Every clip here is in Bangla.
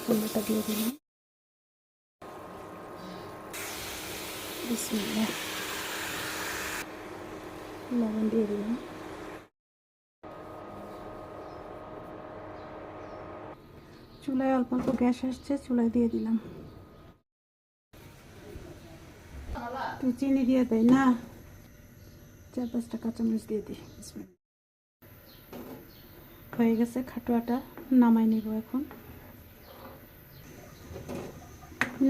কুমড়োটা দিয়ে দিলাম। বিসমিল্লাহ। লবণ দিয়ে দিলাম। চুলায় অল্প অল্প গ্যাস আসছে, চুলায় দিয়ে দিলাম। তুই চিনি দিয়ে দেয় না, 4-5টা কাঁচামরিচ দিয়ে দিই। হয়ে গেছে খাটুয়াটা, নামাই নিব এখন।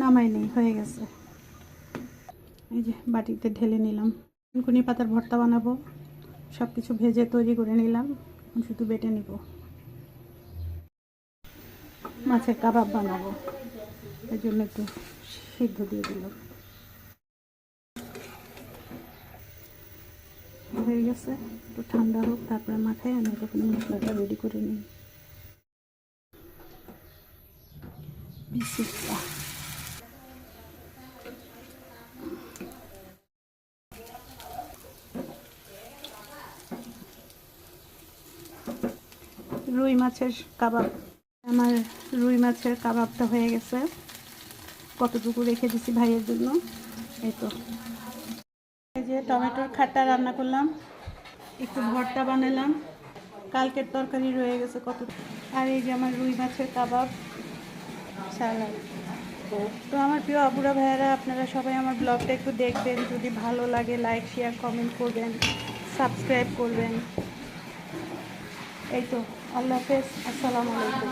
নামাই নেই, হয়ে গেছে। এই যে বাটিতে ঢেলে নিলাম। বেগুনি পাতার ভর্তা বানাবো, সব কিছু ভেজে তৈরি করে নিলাম, এখন শুধু বেটে নিব। মাছের কাবাব বানাবো, এই জন্য একটু সিদ্ধ দিয়ে দিলাম। হয়ে গেছে, একটু ঠান্ডা হোক, তারপরে মাখায় আমি তখন মশলাটা রেডি করে নিই। বিসমিল্লাহ। রুই মাছের কাবাব। আমার রুই মাছের কাবাবটা হয়ে গেছে। কতটুকু রেখে দিছি ভাইয়ের জন্য। এই তো, এই যে টমেটোর খাট্টা রান্না করলাম, একটু ভর্তা বানালাম, কালকের তরকারি রয়ে গেছে কত। আর এই যে আমার রুই মাছের কাবাব, সালাদ। তো আমার প্রিয় আপুরা ভাইয়ারা, আপনারা সবাই আমার ব্লগটা একটু দেখবেন, যদি ভালো লাগে লাইক শেয়ার কমেন্ট করবেন, সাবস্ক্রাইব করবেন। এই তো, আল্লাহ হাফেজ, আসসালামু আলাইকুম।